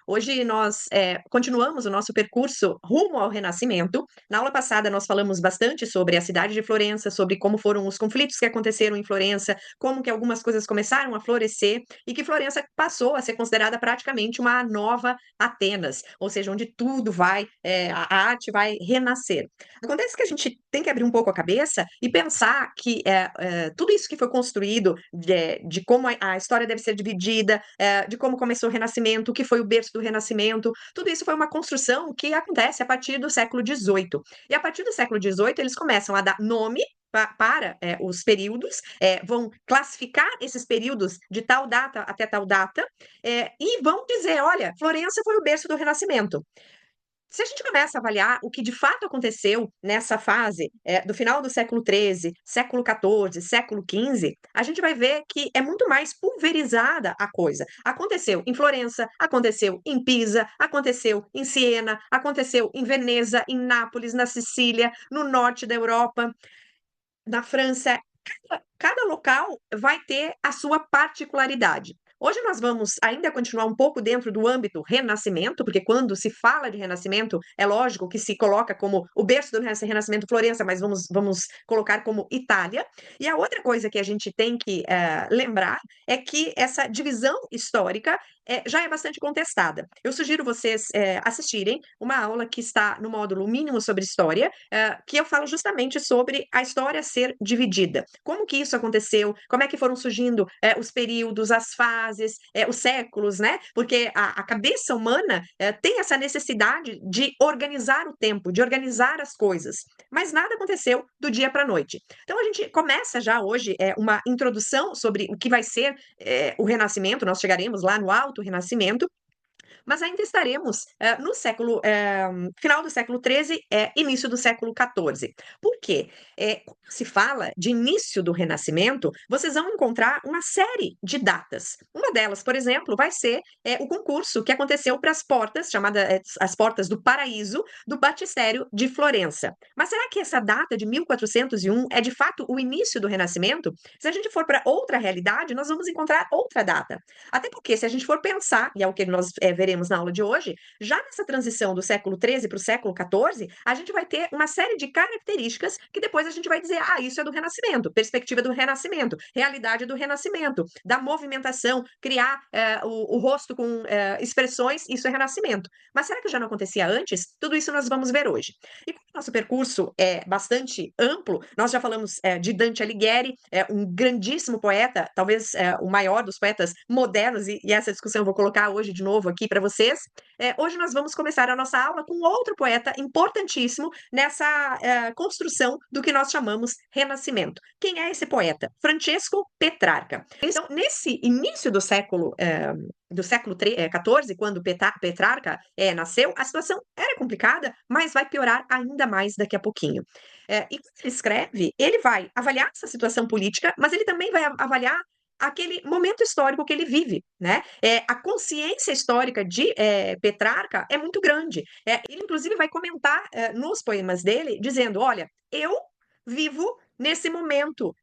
Hoje nós continuamos o nosso percurso rumo ao Renascimento. Na aula passada nós falamos bastante sobre a cidade de Florença, sobre como foram os conflitos que aconteceram em Florença, como que algumas coisas começaram a florescer e que Florença passou a ser considerada praticamente uma nova Atenas, ou seja, onde tudo vai, a arte vai renascer. Acontece que a gente tem que abrir um pouco a cabeça e pensar que tudo isso que foi construído, de como a história deve ser dividida, de como começou o Renascimento, o que foi o berço do Renascimento, tudo isso foi uma construção que acontece a partir do século XVIII. E a partir do século XVIII, eles começam a dar nome para os períodos, vão classificar esses períodos de tal data até tal data, e vão dizer: olha, Florença foi o berço do Renascimento. Se a gente começa a avaliar o que de fato aconteceu nessa fase, do final do século XIII, século XIV, século XV, a gente vai ver que é muito mais pulverizada a coisa. Aconteceu em Florença, aconteceu em Pisa, aconteceu em Siena, aconteceu em Veneza, em Nápoles, na Sicília, no norte da Europa, na França. Cada local vai ter a sua particularidade. Hoje nós vamos ainda continuar um pouco dentro do âmbito Renascimento, porque quando se fala de Renascimento, é lógico que se coloca como o berço do Renascimento Florença, mas vamos colocar como Itália. E a outra coisa que a gente tem que lembrar é que essa divisão histórica já é bastante contestada. Eu sugiro vocês assistirem uma aula que está no módulo mínimo sobre história, que eu falo justamente sobre a história ser dividida. Como que isso aconteceu? Como é que foram surgindo os períodos, as fases, os séculos, né? Porque a cabeça humana tem essa necessidade de organizar o tempo, de organizar as coisas. Mas nada aconteceu do dia para a noite. Então a gente começa já hoje uma introdução sobre o que vai ser o Renascimento. Nós chegaremos lá no Alto Renascimento, mas ainda estaremos no final do século XIII, início do século XIV. Por quê? Quando se fala de início do Renascimento, vocês vão encontrar uma série de datas. Uma delas, por exemplo, vai ser o concurso que aconteceu para as portas, chamadas as portas do Paraíso, do Batistério de Florença. Mas será que essa data de 1401 é de fato o início do Renascimento? Se a gente for para outra realidade, nós vamos encontrar outra data. Até porque, se a gente for pensar, e é o que nós veremos na aula de hoje, já nessa transição do século XIII para o século XIV, a gente vai ter uma série de características que depois a gente vai dizer: ah, isso é do Renascimento, perspectiva do Renascimento, realidade do Renascimento, da movimentação, criar o rosto com expressões, isso é Renascimento. Mas será que já não acontecia antes? Tudo isso nós vamos ver hoje. E como o nosso percurso é bastante amplo, nós já falamos de Dante Alighieri, um grandíssimo poeta, talvez o maior dos poetas modernos, e essa discussão eu vou colocar hoje de novo aqui para vocês. Hoje nós vamos começar a nossa aula com outro poeta importantíssimo nessa construção do que nós chamamos Renascimento. Quem é esse poeta? Francesco Petrarca. Então, nesse início do século XIV, quando Petrarca nasceu, a situação era complicada, mas vai piorar ainda mais daqui a pouquinho. E quando ele escreve, ele vai avaliar essa situação política, mas ele também vai avaliar aquele momento histórico que ele vive, né? A consciência histórica de Petrarca é muito grande. Ele, inclusive, vai comentar nos poemas dele, dizendo: olha, eu vivo nesse momento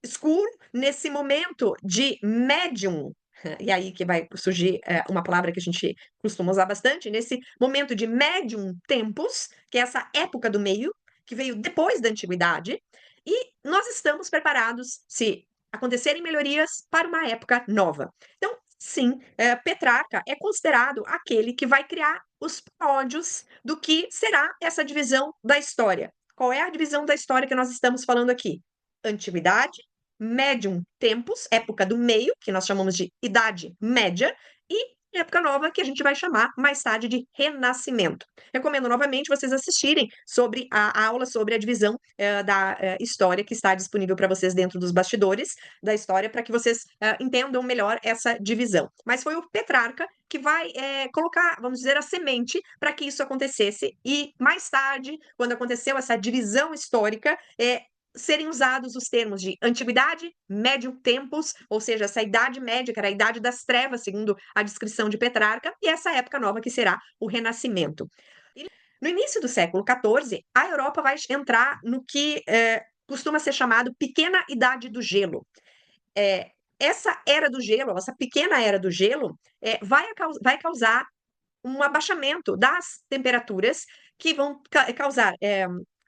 escuro, nesse momento de médium. E aí que vai surgir uma palavra que a gente costuma usar bastante, nesse momento de médium tempus, que é essa época do meio, que veio depois da antiguidade, e nós estamos preparados, se acontecerem melhorias, para uma época nova. Então, sim, Petrarca é considerado aquele que vai criar os pródios do que será essa divisão da história. Qual é a divisão da história que nós estamos falando aqui? Antiguidade, Médium Tempus, época do meio, que nós chamamos de Idade Média, e época nova, que a gente vai chamar mais tarde de Renascimento. Recomendo novamente vocês assistirem sobre a aula sobre a divisão da história, que está disponível para vocês dentro dos bastidores da história, para que vocês entendam melhor essa divisão. Mas foi o Petrarca que vai colocar, vamos dizer, a semente para que isso acontecesse, e mais tarde, quando aconteceu essa divisão histórica, serem usados os termos de antiguidade, médio tempos, ou seja, essa idade média, que era a idade das trevas, segundo a descrição de Petrarca, e essa época nova que será o Renascimento. No início do século XIV, a Europa vai entrar no que costuma ser chamado Pequena Idade do Gelo. essa era do gelo, essa pequena era do gelo, vai causar um abaixamento das temperaturas que vão causar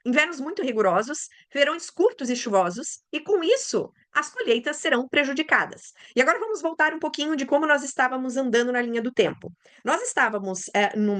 invernos muito rigorosos, verões curtos e chuvosos, e com isso as colheitas serão prejudicadas. E agora vamos voltar um pouquinho de como nós estávamos andando na linha do tempo. Nós estávamos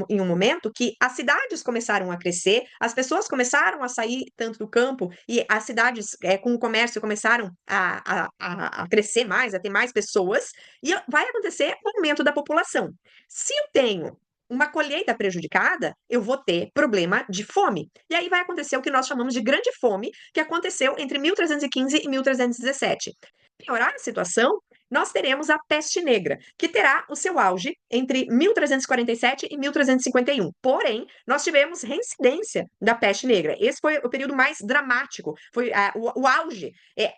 em um momento que as cidades começaram a crescer, as pessoas começaram a sair tanto do campo, e as cidades com o comércio começaram a crescer mais, a ter mais pessoas, e vai acontecer o aumento da população. Se eu tenho uma colheita prejudicada, eu vou ter problema de fome. E aí vai acontecer o que nós chamamos de grande fome, que aconteceu entre 1315 e 1317. Piorar a situação, nós teremos a peste negra, que terá o seu auge entre 1347 e 1351. Porém, nós tivemos reincidência da peste negra. Esse foi o período mais dramático, foi o auge.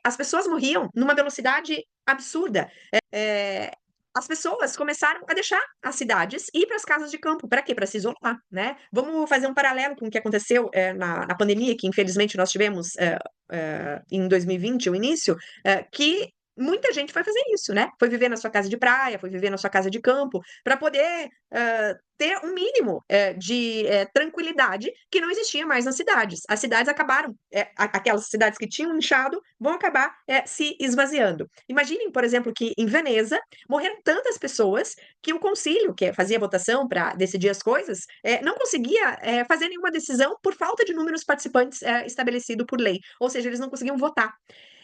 As pessoas morriam numa velocidade absurda. É, as pessoas começaram a deixar as cidades e ir para as casas de campo. Para quê? Para se isolar, né? Vamos fazer um paralelo com o que aconteceu na pandemia, que infelizmente nós tivemos em 2020, o início, que muita gente foi fazer isso, né? Foi viver na sua casa de praia, foi viver na sua casa de campo, para poder ter um mínimo de tranquilidade que não existia mais nas cidades. As cidades acabaram, aquelas cidades que tinham inchado vão acabar se esvaziando. Imaginem, por exemplo, que em Veneza morreram tantas pessoas que o concílio, que fazia votação para decidir as coisas, não conseguia fazer nenhuma decisão por falta de números participantes estabelecido por lei. Ou seja, eles não conseguiam votar.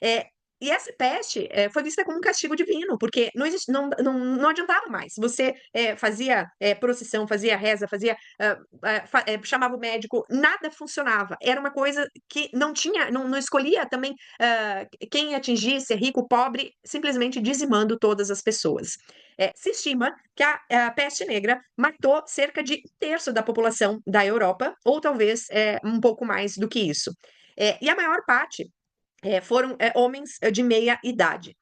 É, e essa peste foi vista como um castigo divino, porque não adiantava mais. Você fazia procissão, fazia reza, chamava o médico, nada funcionava. Era uma coisa que não tinha, não escolhia também quem atingir, ser rico, pobre, simplesmente dizimando todas as pessoas. Se estima que a peste negra matou cerca de um terço da população da Europa, ou talvez um pouco mais do que isso. E a maior parte foram homens de meia idade.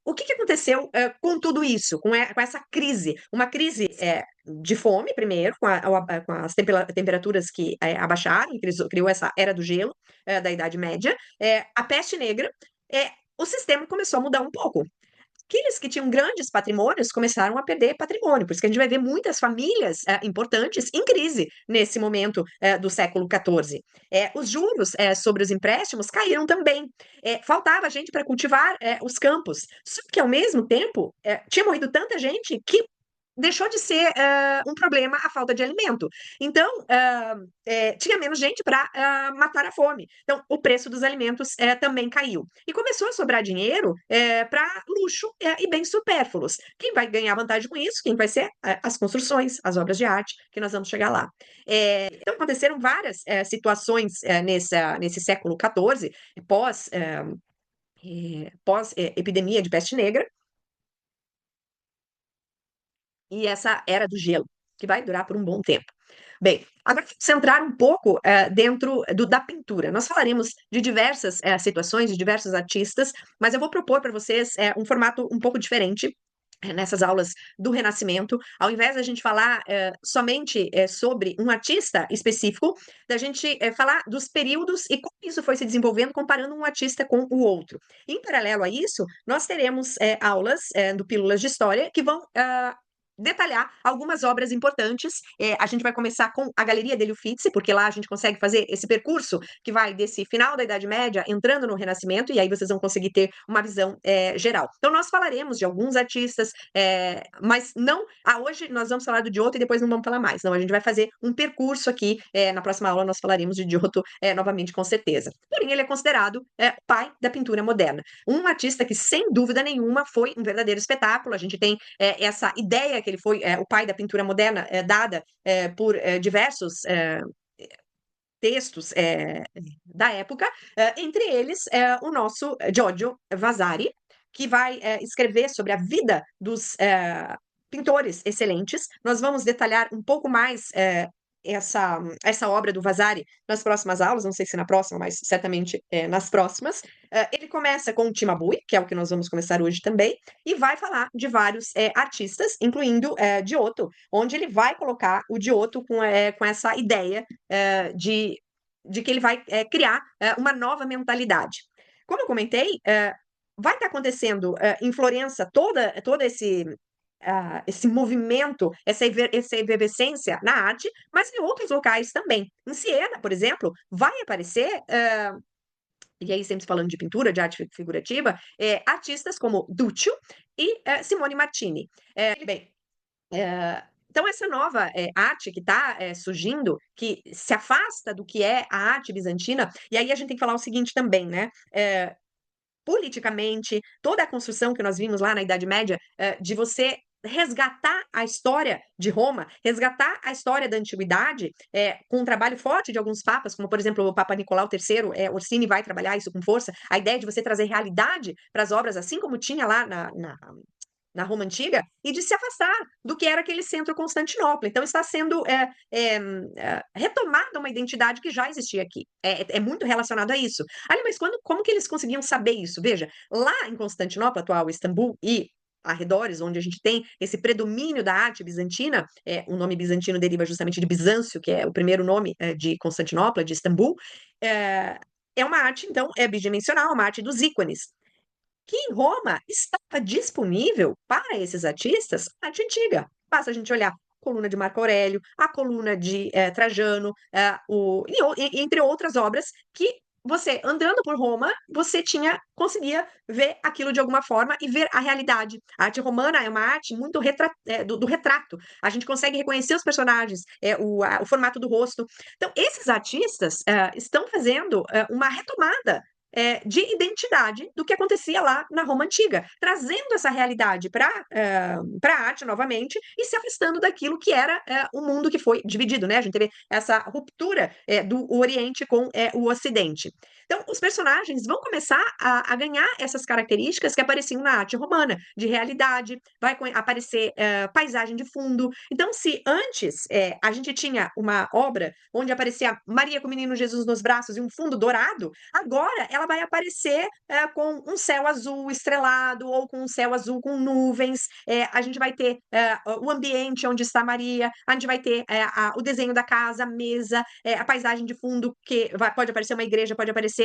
O que aconteceu com tudo isso, com essa crise? Uma crise de fome, primeiro, com as temperaturas que abaixaram, criou essa era do gelo da Idade Média, a peste negra, o sistema começou a mudar um pouco. Aqueles que tinham grandes patrimônios começaram a perder patrimônio, por isso que a gente vai ver muitas famílias importantes em crise nesse momento do século XIV. Os juros sobre os empréstimos caíram também. Faltava gente para cultivar os campos. Só que, ao mesmo tempo, tinha morrido tanta gente que deixou de ser um problema a falta de alimento. Então, tinha menos gente para matar a fome. Então, o preço dos alimentos também caiu. E começou a sobrar dinheiro para luxo e bens supérfluos. Quem vai ganhar vantagem com isso? Quem vai ser as construções, as obras de arte, que nós vamos chegar lá. Então, aconteceram várias situações nesse século XIV, pós-epidemia de peste negra, e essa era do gelo, que vai durar por um bom tempo. Bem, agora centrar um pouco dentro da pintura. Nós falaremos de diversas situações, de diversos artistas, mas eu vou propor para vocês um formato um pouco diferente nessas aulas do Renascimento. Ao invés da gente falar somente sobre um artista específico, da gente falar dos períodos e como isso foi se desenvolvendo, comparando um artista com o outro. Em paralelo a isso, nós teremos aulas do Pílulas de História que vão detalhar algumas obras importantes. A gente vai começar com a Galeria degli Uffizi, porque lá a gente consegue fazer esse percurso que vai desse final da Idade Média, entrando no Renascimento, e aí vocês vão conseguir ter uma visão geral. Então, nós falaremos de alguns artistas, mas não... hoje nós vamos falar do Giotto e depois não vamos falar mais. Não, a gente vai fazer um percurso aqui. Na próxima aula nós falaremos de Giotto novamente, com certeza. Porém, ele é considerado pai da pintura moderna. Um artista que, sem dúvida nenhuma, foi um verdadeiro espetáculo. A gente tem essa ideia que ele foi o pai da pintura moderna, dada por diversos textos da época, entre eles o nosso Giorgio Vasari, que vai escrever sobre a vida dos pintores excelentes. Nós vamos detalhar um pouco mais essa obra do Vasari nas próximas aulas, não sei se na próxima, mas certamente nas próximas. Ele começa com o Cimabue, que é o que nós vamos começar hoje também, e vai falar de vários artistas, incluindo Giotto, onde ele vai colocar o Giotto com essa ideia de que ele vai criar uma nova mentalidade. Como eu comentei, vai estar acontecendo em Florença todo esse movimento, essa efervescência na arte, mas em outros locais também. Em Siena, por exemplo, vai aparecer, e aí sempre falando de pintura, de arte figurativa, artistas como Duccio e Simone Martini. Bem, então essa nova arte que está surgindo, que se afasta do que é a arte bizantina, e aí a gente tem que falar o seguinte também, né? Politicamente, toda a construção que nós vimos lá na Idade Média, de você resgatar a história de Roma, resgatar a história da antiguidade, com um trabalho forte de alguns papas, como por exemplo o Papa Nicolau III, Orsini vai trabalhar isso com força, a ideia de você trazer realidade para as obras, assim como tinha lá na Roma Antiga, e de se afastar do que era aquele centro Constantinopla. Então está sendo retomada uma identidade que já existia aqui. É muito relacionado a isso. Ali, mas como que eles conseguiam saber isso? Veja, lá em Constantinopla, atual Istambul, e arredores, onde a gente tem esse predomínio da arte bizantina, o nome bizantino deriva justamente de Bizâncio, que é o primeiro nome de Constantinopla, de Istambul, é uma arte, então, bidimensional, uma arte dos ícones que em Roma estava disponível para esses artistas arte antiga. Basta a gente olhar a coluna de Marco Aurélio, a coluna de Trajano, entre outras obras que você, andando por Roma, você conseguia ver aquilo de alguma forma e ver a realidade. A arte romana é uma arte muito do retrato. A gente consegue reconhecer os personagens, o formato do rosto. Então, esses artistas estão fazendo uma retomada de identidade do que acontecia lá na Roma Antiga, trazendo essa realidade para a arte novamente e se afastando daquilo que era o mundo que foi dividido, né? A gente teve essa ruptura do Oriente com o Ocidente. Então, os personagens vão começar a ganhar essas características que apareciam na arte romana, de realidade, vai aparecer paisagem de fundo. Então, se antes a gente tinha uma obra onde aparecia Maria com o menino Jesus nos braços e um fundo dourado, agora ela vai aparecer com um céu azul estrelado ou com um céu azul com nuvens. A gente vai ter o ambiente onde está Maria, a gente vai ter o desenho da casa, a mesa, a paisagem de fundo, que pode aparecer uma igreja, pode aparecer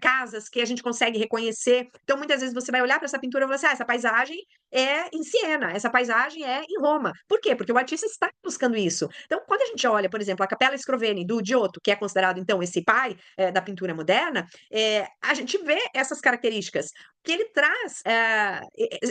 casas que a gente consegue reconhecer. Então, muitas vezes você vai olhar para essa pintura e vai falar assim, essa paisagem é em Siena, essa paisagem é em Roma. Por quê? Porque o artista está buscando isso. Então, quando a gente olha, por exemplo, a Capella Scroveni do Giotto, que é considerado, então, esse pai da pintura moderna, a gente vê essas características que ele traz,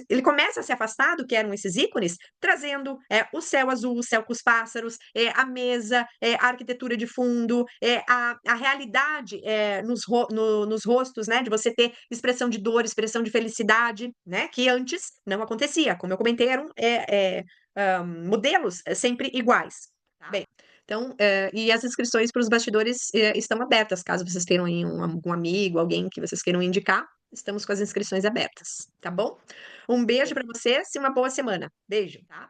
ele começa a se afastar do que eram esses ícones, trazendo o céu azul, o céu com os pássaros, a mesa, a arquitetura de fundo, a realidade nos rostos, né, de você ter expressão de dor, expressão de felicidade, né, que antes não acontecia. Como eu comentei, eram modelos sempre iguais. Tá? Bem, então, e as inscrições para os bastidores estão abertas, caso vocês tenham aí um amigo, alguém que vocês queiram indicar, estamos com as inscrições abertas, tá bom? Um beijo para vocês e uma boa semana. Beijo, tá?